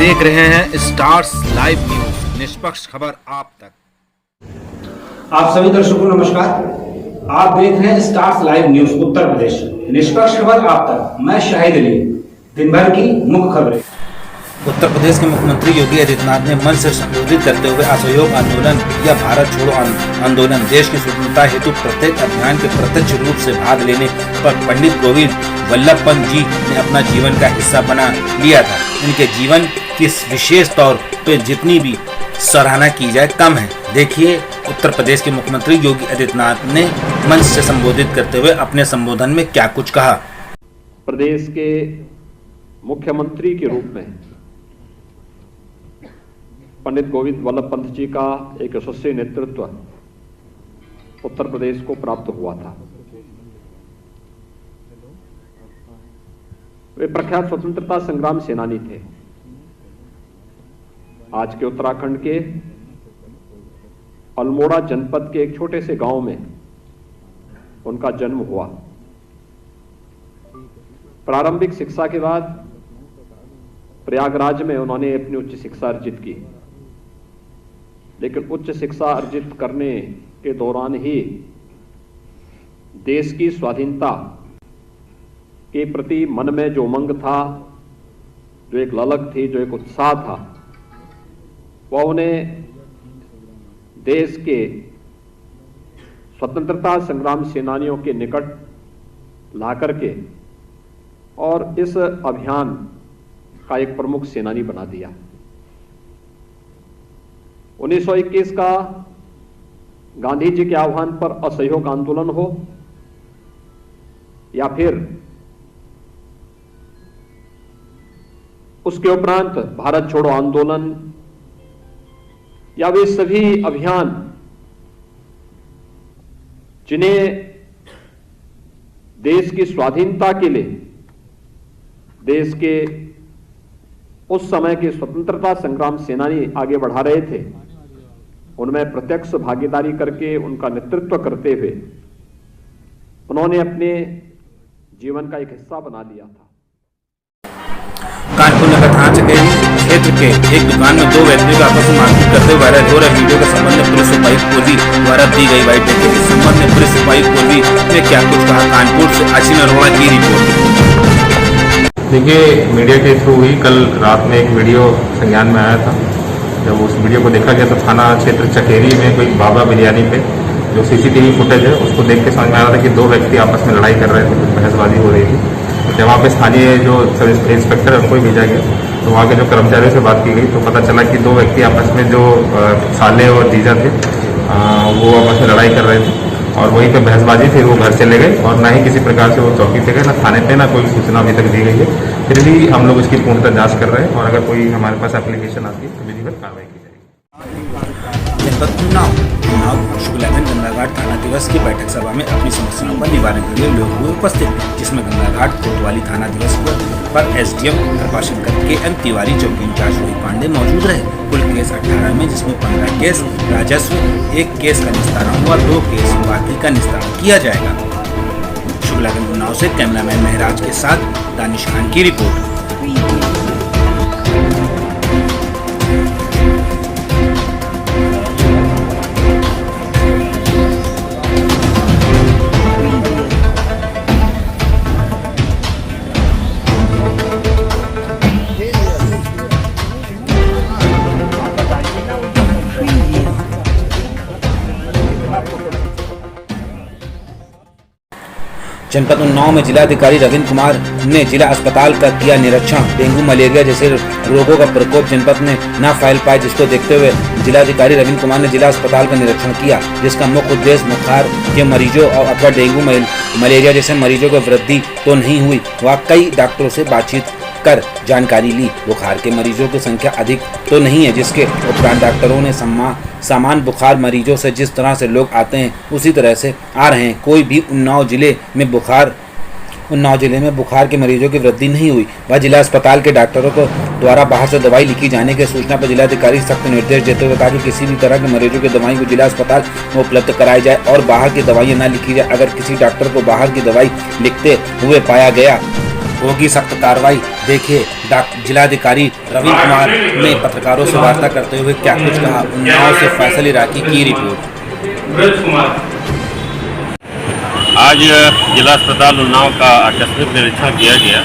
देख रहे हैं स्टार्स लाइव न्यूज, निष्पक्ष खबर आप तक। आप सभी दर्शकों को नमस्कार। आप देख रहे हैं stars live news Uttar Pradesh, निष्पक्ष खबर आप तक। मैं शाहिद अली। दिन भर की मुख्य खबरें। उत्तर प्रदेश के मुख्यमंत्री योगी आदित्यनाथ ने मंच से संबोधित करते हुए असहयोग आंदोलन या भारत छोड़ो आंदोलन, देश की स्वतंत्रता हेतु प्रत्येक अभियान के प्रत्यक्ष रूप से भाग लेने पर पंडित गोविंद वल्लभ पंत जी ने अपना जीवन का हिस्सा बना लिया था। इनके जीवन की विशेष तौर पर जितनी भी सराहना की जाए कम है। देखिए उत्तर प्रदेश के मुख्यमंत्री योगी आदित्यनाथ ने मंच से संबोधित करते हुए अपने संबोधन में क्या कुछ कहा। प्रदेश के मुख्यमंत्री के रूप में पंडित गोविंद वल्लभ पंत जी का एक यशस्वी नेतृत्व उत्तर प्रदेश को प्राप्त हुआ था। वे प्रख्यात स्वतंत्रता संग्राम सेनानी थे। आज के उत्तराखंड के अल्मोड़ा जनपद के एक छोटे से गांव में उनका जन्म हुआ। प्रारंभिक शिक्षा के बाद प्रयागराज में उन्होंने अपनी उच्च शिक्षा अर्जित की, लेकिन उच्च शिक्षा अर्जित करने के दौरान ही देश की स्वाधीनता के प्रति मन में जो उमंग था, जो एक ललक थी, जो एक उत्साह था, वह उन्हें देश के स्वतंत्रता संग्राम सेनानियों के निकट लाकर के और इस अभियान का एक प्रमुख सेनानी बना दिया। 1921 का गांधी जी के आह्वान पर असहयोग आंदोलन हो या फिर उसके उपरांत भारत छोड़ो आंदोलन या वे सभी अभियान जिन्हें देश की स्वाधीनता के लिए देश के उस समय के स्वतंत्रता संग्राम सेनानी आगे बढ़ा रहे थे, उनमें प्रत्यक्ष भागीदारी करके उनका नेतृत्व करते हुए उन्होंने अपने जीवन का एक हिस्सा बना लिया था। कानपुर नगर थाना चकेरी क्षेत्र के एक दुकान में दो व्यक्तियों का आपस में मारपीट करते हुए वायरल हो रहे वीडियो के संबंध में पुलिस उपायुक्त पूर्वी द्वारा दी गई वाइट पेपर के संबंध में पुलिस उपायुक्त पूर्वी ने क्या कुछ कहा। कानपुर से आशीष अरोड़ा की रिपोर्ट। देखिए, मीडिया के थ्रू ही कल रात में एक वीडियो संज्ञान में आया था। जब उस वीडियो को देखा गया तो थाना क्षेत्र चकेरी में कोई बाबा बिरयानी पे जो सीसीटीवी फुटेज है उसको देख के समझ में आ रहा था कि दो व्यक्ति आपस में लड़ाई कर रहे थे, कुछ बहसबाजी हो रही थी। जब वहाँ पे स्थानीय जो सब इंस्पेक्टर है उनको भी भेजा गया तो वहाँ के जो कर्मचारियों से बात की गई तो पता चला कि दो व्यक्ति आपस में जो साले और जीजा थे वो आपस में लड़ाई कर रहे थे और वहीं पे बहसबाजी थी। वो घर चले गए और ना ही किसी प्रकार से वो चौकी पे गए, ना थाने पे, ना कोई सूचना अभी तक दी गई है। फिर भी हम लोग इसकी पूर्णतः जांच कर रहे हैं और अगर कोई हमारे पास एप्लीकेशन आती है तो विधिवत कार्रवाई की जाएगी। शुक्लागंज गंगाघाट थाना दिवस की बैठक सभा में अपनी समस्याओं पर निवारण के लिए लोग हुए उपस्थित, जिसमें गंगाघाट कोतवाली थाना दिवस पर एसडीएम कृपाशंकर के तिवारी, चौकी इंचार्ज रोहित पांडे मौजूद रहे। कुल केस 18 में, जिसमें 15 केस राजस्व, 1 केस का निस्तारण हुआ, 2 केस बाकी का निस्तारण किया जाएगा। शुक्लागंज उन्नाव से कैमरामैन महराज के साथ दानिश खान की रिपोर्ट। जनपद उन्नाव में जिलाधिकारी रविंद्र कुमार ने जिला अस्पताल का किया निरीक्षण। डेंगू, मलेरिया जैसे रोगों का प्रकोप जनपद में न फैल पाए, जिसको देखते हुए जिलाधिकारी रविंद्र कुमार ने जिला अस्पताल का निरीक्षण किया, जिसका मुख्य उद्देश्य बुखार के मरीजों और अथवा डेंगू, मलेरिया जैसे मरीजों को वृद्धि तो नहीं हुई। वह कई डॉक्टरों से बातचीत कर जानकारी ली। बुखार के मरीजों की संख्या अधिक तो नहीं है, जिसके उपरांत डॉक्टरों ने सामान्य बुखार मरीजों से जिस तरह से लोग आते हैं उसी तरह से आ रहे हैं। कोई भी उन्नाव जिले में बुखार के मरीजों की वृद्धि नहीं हुई। वह जिला अस्पताल के डॉक्टरों को द्वारा बाहर से दवाई लिखी जाने की सूचना पर जिलाधिकारी सख्त निर्देश देते हुए कहा कि किसी भी तरह के मरीजों की दवाई को जिला अस्पताल में उपलब्ध कराई जाए और बाहर की दवाइयां न लिखी जाए। अगर किसी डॉक्टर को बाहर की दवाई लिखते हुए पाया गया होगी सख्त कार्रवाई। देखिए जिलाधिकारी रविंद्र कुमार ने पत्रकारों से वार्ता करते हुए क्या कुछ कहा। उन्नाव से फैसल इराकी की रिपोर्ट। आज जिला अस्पताल उन्नाव का आकस्मिक निरीक्षण किया गया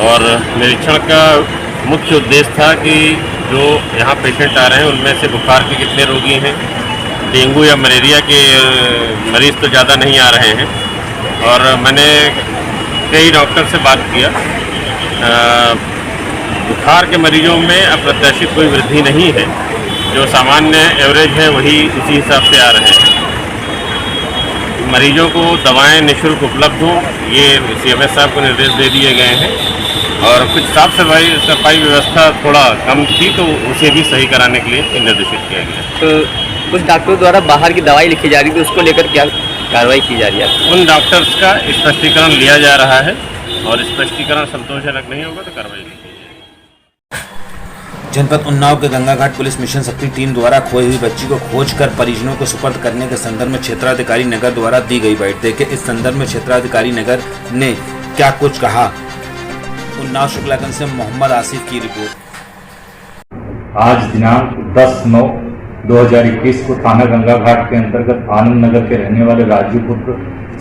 और निरीक्षण का मुख्य उद्देश्य था कि जो यहाँ पेशेंट आ रहे हैं उनमें से बुखार के कितने रोगी हैं, डेंगू या मलेरिया के मरीज़ तो ज़्यादा नहीं आ रहे हैं। और मैंने कई डॉक्टर से बात किया, बुखार के मरीजों में अप्रत्याशित कोई वृद्धि नहीं है, जो सामान्य एवरेज है वही उसी हिसाब से आ रहे हैं। मरीजों को दवाएं निःशुल्क उपलब्ध हों, ये CMS साहब को निर्देश दे दिए गए हैं। और कुछ साफ सफाई व्यवस्था थोड़ा कम थी तो उसे भी सही कराने के लिए निर्देशित किया गया। तो कुछ डॉक्टरों द्वारा बाहर की दवाई लिखी जा रही थी, उसको लेकर क्या कार्रवाई की जा रही है? उन डॉक्टर्स का स्पष्टीकरण लिया जा रहा है और स्पष्टीकरण संतोषजनक नहीं होगा तो कार्रवाई की जाएगी। जनपद उन्नाव के गंगा घाट पुलिस मिशन शक्ति टीम द्वारा खोई हुई बच्ची को खोजकर परिजनों को सुपर्द करने के संदर्भ में क्षेत्राधिकारी नगर द्वारा दी गई बाइट। देखे इस संदर्भ में क्षेत्राधिकारी नगर ने क्या कुछ कहा। उन्नाव शुक्लागंज से मोहम्मद आसिफ की रिपोर्ट। आज दिनांक 10/9/2021 को थाना गंगा घाट के अंतर्गत आनंद नगर के रहने वाले राजू पुत्र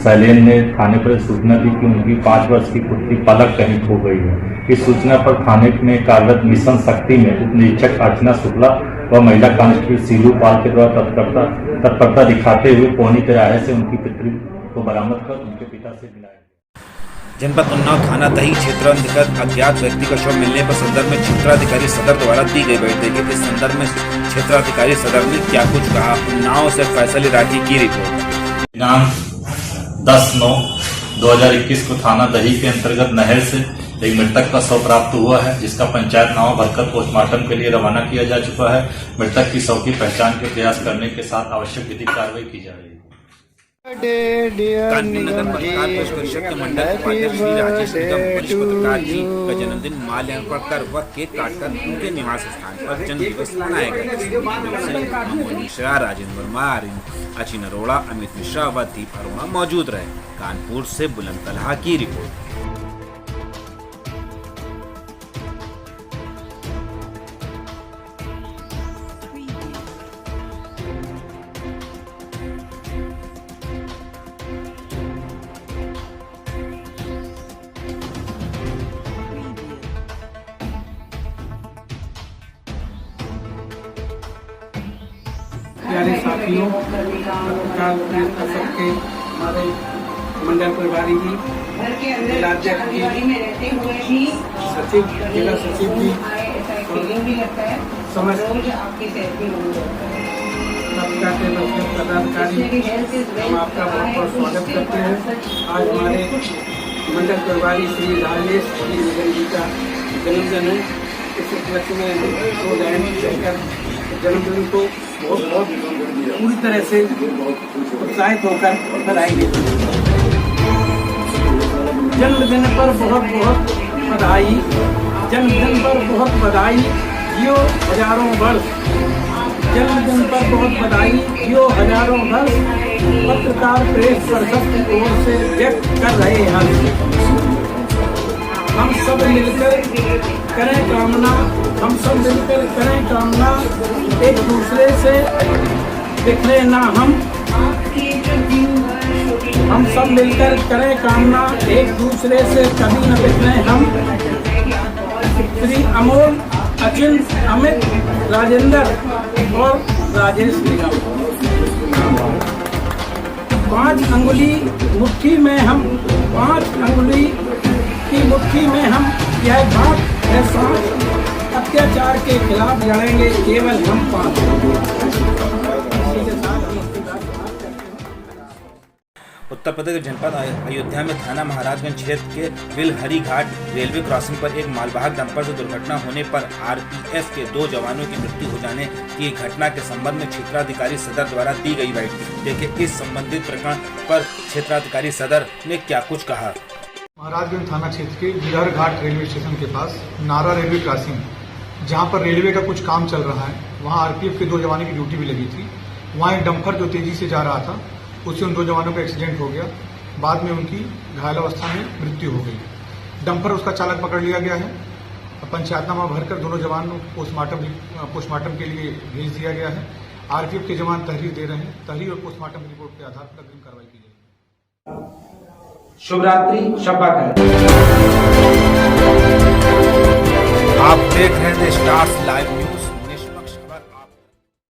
शैलेन ने थाने पर सूचना दी कि उनकी 5 वर्ष की पुत्री पलक कहीं खो गई है। इस सूचना पर थाने में कार्यरत मिशन शक्ति में उप निरीक्षक अर्चना शुक्ला व महिला कांस्टेबल सीलू पाल के द्वारा तत्परता दिखाते हुए पौनी तिराहे से उनकी पुत्री को बरामद कर उनके पिता से मिलाया। जनपद उन्नाव थाना दही क्षेत्र अंतर्गत अज्ञात व्यक्ति का शव मिलने पर संदर्भ में क्षेत्राधिकारी सदर द्वारा दी गई बैठक के इस संदर्भ में क्षेत्राधिकारी सदर ने क्या कुछ कहा। उन्नाव से फैसल इराकी की रिपोर्ट। दिनांक 10/9/2021 को थाना दही के अंतर्गत नहर से एक मृतक का शव प्राप्त हुआ है, जिसका पंचायत नाव भरकर पोस्टमार्टम के लिए रवाना किया जा चुका है। मृतक की शव की पहचान के प्रयास करने के साथ आवश्यक विधिक कार्रवाई की जा रही है। कानपुर नगर पत्रकार प्रेस परिषद के मंडल उपाध्यक्ष श्री राजेश निगम वरिष्ठ पत्रकार जी का जन्मदिन माल्यार्पण कर व केक काटकर उनके निवास स्थान पर जन्म दिवस मनाया गया। अमोल मिश्रा, राजेंद्र वर्मा, अचिन अरोड़ा, अमित मिश्रा व दीप अरोड़ा मौजूद रहे। कानपुर से बुलंद तलहा की रिपोर्ट। प्यारे साथियों, पत्रकार सबके हमारे मंडल प्रभारी जी, जिलाध्यक्ष जी, सचिव, जिला सचिव जी, समस्त पदाधिकारी, हम आपका बहुत बहुत स्वागत करते हैं। आज हमारे मंडल प्रभारी श्री राजेश निगम जी का जन्मदिन है। इस उपलक्ष्य में दो जन्मदिन को बहुत पूरी तरह से उत्साहित होकर बधाई देते हैं। जन्मदिन पर बहुत बहुत बधाई, जन्मदिन पर बहुत बधाई, जियो हजारों वर्ष। जन्मदिन पर बहुत बधाई, जियो हजारों वर्ष। पत्रकार प्रेस परिषद की ओर से व्यक्त कर रहे हैं। हम सब मिलकर करें कामना, हम सब मिलकर करें कामना, एक दूसरे से बिखरे ना हम सब मिलकर करें कामना, एक दूसरे से कभी न बिखरे हम। श्री अमोल, अचिन, अमित, राजेंद्र और राजेश निगम। 5 अंगुली मुट्ठी में हम, 5 अंगुली की मुट्ठी में हम, यह बात है साथ। अत्याचार के खिलाफ लड़ेंगे केवल हम 5। उत्तर प्रदेश के जनपद अयोध्या में थाना महाराजगंज क्षेत्र के बिलहरी घाट रेलवे क्रॉसिंग पर एक मालवाहक डंपर से दुर्घटना होने पर RPF के 2 जवानों की मृत्यु हो जाने की घटना के संबंध में क्षेत्राधिकारी सदर द्वारा दी गई बैठक। देखिए इस संबंधित प्रकरण पर क्षेत्राधिकारी सदर ने क्या कुछ कहा। महाराजगंज थाना क्षेत्र के बिलहर घाट रेलवे स्टेशन के पास नारा रेलवे क्रॉसिंग, जहां पर रेलवे का कुछ काम चल रहा है, वहां RPF के 2 जवानों की ड्यूटी भी लगी थी। वहां एक डंपर जो तेजी से जा रहा था, उससे उन 2 जवानों का एक्सीडेंट हो गया। बाद में उनकी घायल अवस्था में मृत्यु हो गई। डंपर उसका चालक पकड़ लिया गया है। पंचायतनामा भरकर दोनों जवानों को पोस्टमार्टम के लिए भेज दिया गया है। आरपीएफ के जवान तहरीर दे रहे हैं। तहरीर और पोस्टमार्टम रिपोर्ट के आधार पर अग्रिम कार्रवाई की जाएगी। शुभ रात्रि, शब्बा खैर। आप देख रहे हैं स्टार्स लाइव न्यूज।